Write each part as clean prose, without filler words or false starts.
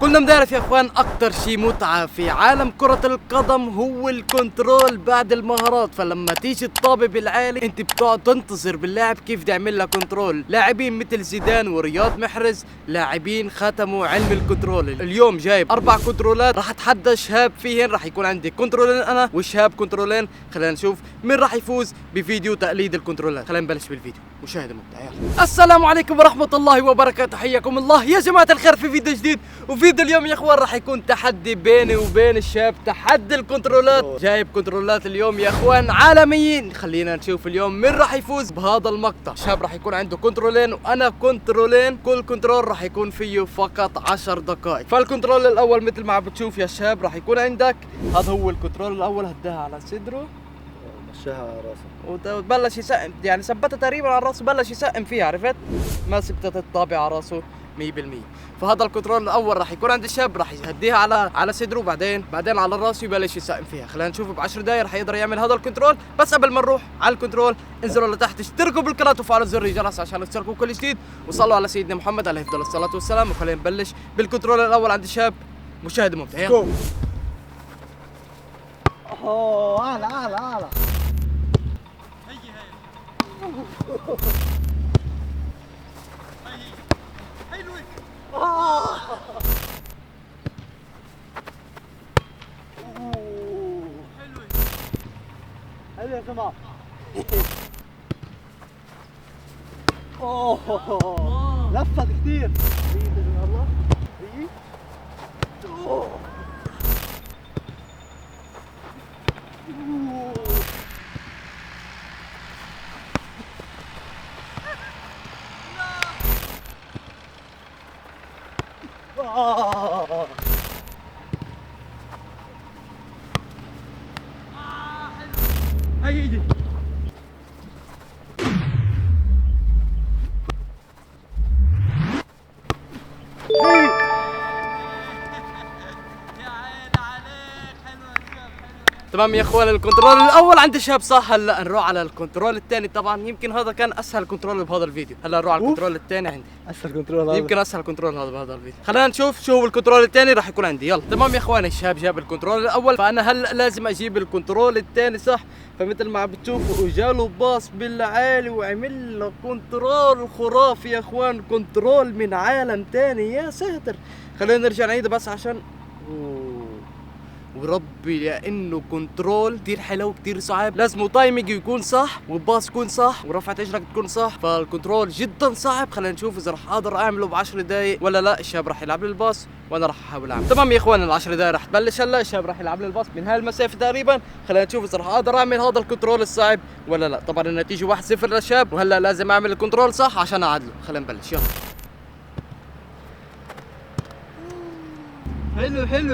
كلنا بنعرف يا اخوان اكتر شي متعة في عالم كرة القدم هو الكنترول بعد المهارات. فلما تيجي الطابة بالعالي انت بتقعد تنتظر باللاعب كيف بده يعمل لها كنترول. لاعبين مثل زيدان ورياض محرز لاعبين ختموا علم الكنترول. اليوم جايب 4 كنترولات راح اتحدى شهاب فيهن. راح يكون عندي كنترولين انا وشهاب كنترولين. خلينا نشوف مين راح يفوز بفيديو تقليد الكنترولات. خلينا نبلش بالفيديو. مشاهدة ممتعة. السلام عليكم ورحمة الله وبركاته. حياكم الله يا جماعة الخير في فيديو جديد. وفيديو اليوم يا اخوان راح يكون تحدي بيني وبين الشاب، تحدي الكنترولات. جايب كنترولات اليوم يا اخوان عالميين. خلينا نشوف اليوم مين راح يفوز بهذا المقطع. الشاب راح يكون عنده كنترولين وانا كنترولين. كل كنترول راح يكون فيه فقط 10 دقائق. فالكنترول الاول مثل ما عم بتشوف يا شاب راح يكون عندك. هذا هو الكنترول الاول. هداها على صدره مشاها على راسه وبلش يسقم، يعني ثبتها تقريبا على راسه بلش يسقم فيها، عرفت؟ ما ثبتت الطابع على راسه 100%. فهذا الكنترول الاول راح يكون عند الشاب. راح يهديها على صدره وبعدين على راسه يبلش يسقم فيها. خلينا نشوف ب10 دقائق راح يقدر يعمل هذا الكنترول. بس قبل ما نروح على الكنترول انزلوا لتحت اشتركوا بالقناه وفعلوا زر الجرس عشان تشاركوا كل جديد. وصلوا على سيدنا محمد عليه افضل الصلاه والسلام. وخلينا نبلش بالكنترول الاول عند الشاب. مشاهده ممتعه. اوه اعلى حلو يا جماعة. اوه لفت كثير. الله هي هيجي تمام يا اخوان. الكنترول الاول عند الشاب صح. هلا نروح على الكنترول الثاني. طبعا يمكن هذا كان اسهل كنترول بهذا الفيديو. هلا نروح على الكنترول الثاني عندي. اسهل كنترول هذا. يمكن اسهل كنترول هذا بهذا الفيديو. خلينا نشوف شو هو الكنترول الثاني راح يكون عندي. يلا تمام يا اخوان. الشاب جاب الكنترول الاول فانا هلا لازم اجيب الكنترول الثاني صح. فمثل ما عم بتشوفوا اجاله باص بالعالي وعمل له كنترول خرافي يا اخوان. كنترول من عالم ثاني يا ساتر. خلينا نرجع نعيده بس عشان وربي لانه كنترول كثير حلو كثير صعب. لازم تايمينج يكون صح والباص يكون صح ورفعة اجرك تكون صح. فالكنترول جدا صعب. خلينا نشوف اذا راح اقدر اعمله ب10 دقائق ولا لا. الشاب راح يلعب لي الباص وانا راح احاول اعمل. تمام يا اخوان. ال10 دقائق راح تبلش هلا. الشاب راح يلعب لي الباص من هاي المسافه تقريبا. خلينا نشوف اذا راح اقدر اعمل هذا الكنترول الصعب ولا لا. طبعا النتيجه 1-0 للشاب. وهلا لازم اعمل الكنترول صح عشان اعدله. خلينا نبلش يلا.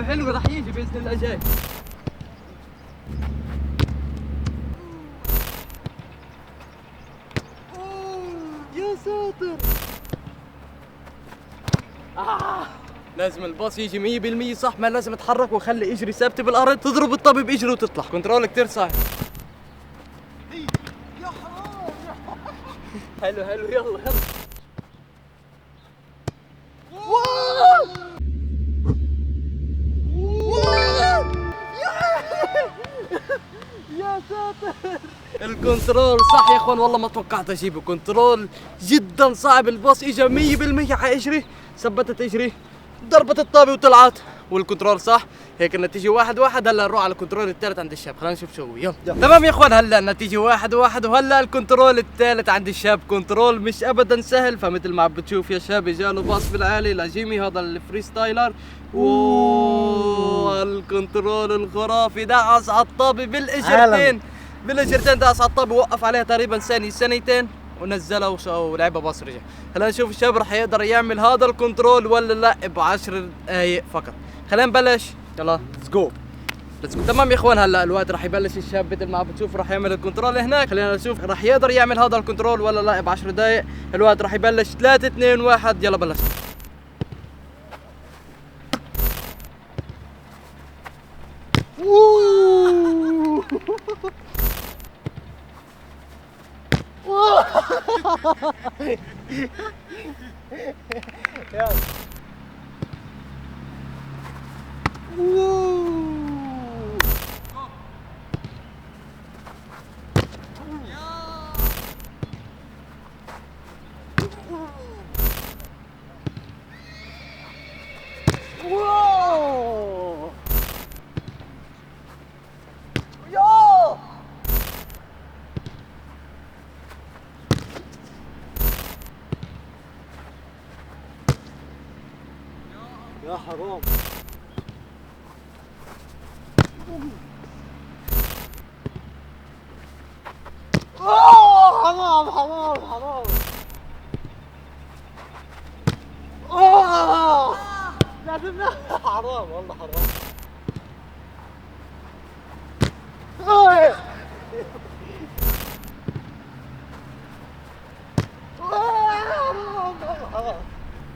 حلو راح يجي باذن الله جاي. يا ساتر. لازم الباص يجي 100% صح. ما لازم اتحرك واخلي اجري ثابته بالارض. تضرب الطبي باجري وتطلع. كنترول كثير صعب. يا حرام. حلو يلا يا ساتر. الكنترول صح يا اخوان. والله ما توقعت اجيبه. كنترول جدا صعب. الباص اجى 100% على اجري. ثبتت اجري ضربت الطابه وطلعت. والكنترول صح. هيك النتيجه 1-1. هلا نروح على الكنترول الثالث عند الشاب. خلينا نشوف شو هو. يلا تمام يا اخوان. هلا النتيجه 1-1. وهلا الكنترول الثالث عند الشاب. كنترول مش ابدا سهل. فمثل ما عم بتشوف يا شاب اجاله باص بالعالي لجيمي هذا الفري ستايلر. الكنترول الخرافي. دعس على الطابه بالاجرتين. دعس على الطابه وقف عليها تقريبا ثانيتين ونزلها ولعبها باص رجع. هلا نشوف الشاب راح يقدر يعمل هذا الكنترول ولا لا ب10 دقائق فقط. خلينا نبلش يلا. ليتس جو. تمام يا اخوان. هلا الوقت راح يبلش. الشاب مثل ما عم بتشوف راح يعمل الكنترول هناك. خلينا نشوف راح يقدر يعمل هذا الكنترول ولا لا ب10 دقائق. الوقت راح يبلش. 3-2-1 يلا بلش. يا حرام. حرام حرام حرام. لازم حرام والله حرام.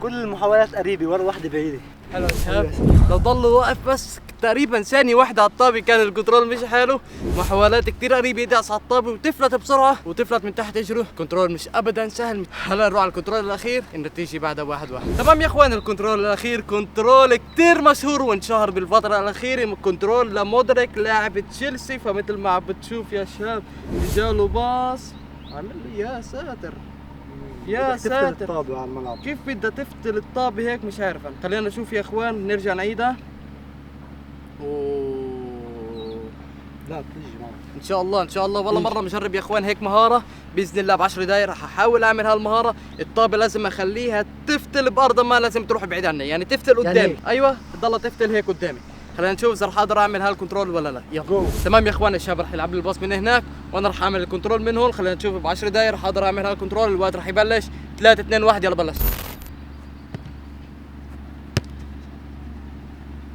كل المحاولات قريبة ولا واحدة بعيدة. حلو يا شباب، لو ضل واقف بس تقريبا ثانية واحدة على الطابة كان الكنترول مش حلو. محاولات كتير قريبة يدعس على الطابة وتفلت بسرعة وتفلت من تحت اجره. الكنترول مش ابدا سهل. هلا نروح على الكنترول الاخير، النتيجة بعدها 1-1. تمام يا اخوان، الكنترول الاخير كنترول كتير مشهور وانشهر بالفترة الاخيرة. كنترول لمودريك لاعب تشيلسي. فمثل ما عم بتشوف يا شباب جاله باص عمل لي يا ساتر يا ساتر. الطابة على الملعب. كيف بدها تفتل الطابة هيك مش عارف انا. خلينا نشوف يا اخوان، نرجع نعيدها. لا بتيجي معك. ان شاء الله ان شاء الله. والله مره مجرب يا اخوان هيك مهاره باذن الله. ب10 دقائق رح احاول اعمل هالمهاره. الطابه لازم اخليها تفتل بارضها، ما لازم تروح بعيد عني، يعني تفتل قدامي. يعني ايوه تضلها تفتل هيك قدامي. خلينا نشوف اذا رح اقدر اعمل هالكنترول ولا لا. يلا جو. تمام يا اخوان، الشباب رح يلعب لي الباص من هناك وانا رح اعمل الكنترول من هون. خلينا نشوف ب10 دقائق رح اقدر اعمل هالكنترول. الوقت رح يبلش 3 2 1. يلا بلش.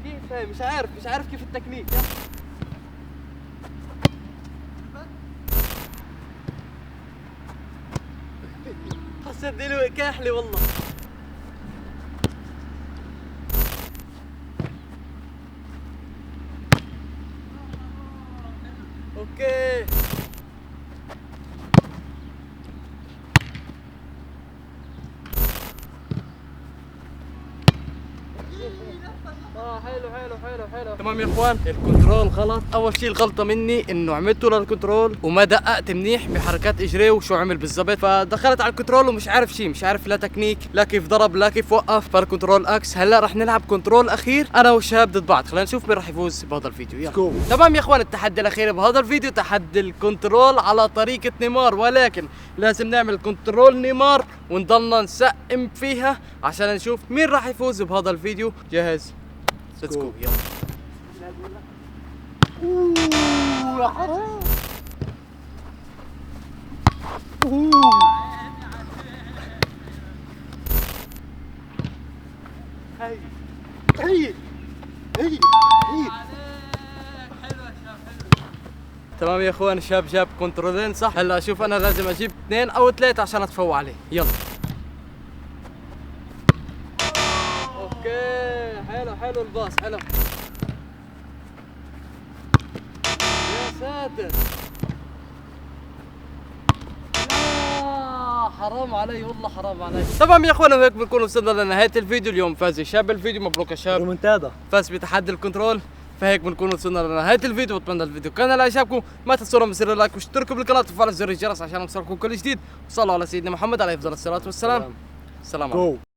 كيف مش عارف كيف التكنيك. حسيت ديله كاحلي والله. اوكي حلو. تمام يا اخوان، الكنترول غلط. اول شيء الغلطه مني انه عملته للكنترول وما دققت منيح بحركات اجريه وشو عمل بالضبط. فدخلت على الكنترول ومش عارف شيء، مش عارف لا تكنيك لا كيف ضرب لا كيف وقف. فالكنترول اكس. هلا رح نلعب كنترول اخير انا والشباب ضد بعض. خلينا نشوف مين رح يفوز بهذا الفيديو. يلا تمام يا اخوان، التحدي الاخير بهذا الفيديو تحدي الكنترول على طريقه نيمار، ولكن لازم نعمل كنترول نيمار ونضلنا نسقم فيها عشان نشوف مين رح يفوز بهذا الفيديو. جاهز؟ ليتس جو. يلا. يا حرام. هي تمام يا اخوان، الشاب جاب كنترولين صح. هلا شوف انا لازم اجيب 2 أو 3 عشان اتفوق عليه. يلا. اوكي حلو الباص حلو. يا ساتر. حرام علي والله حرام علي. تمام يا اخوان، وهيك بنكون وصلنا لنهايه الفيديو. اليوم فاز الشاب الفيديو. مبروك يا شباب، رومنتادا. فاز بتحدي الكنترول. فهيك بنكون وصلنا لنهايه الفيديو. بتمنى الفيديو كان اعجابكم. ما تنسوا بصير لايك واشتركوا بالقناه وتفعلوا زر الجرس عشان يوصلكم كل جديد. وصلوا على سيدنا محمد عليه افضل الصلاه والسلام. السلام عليكم.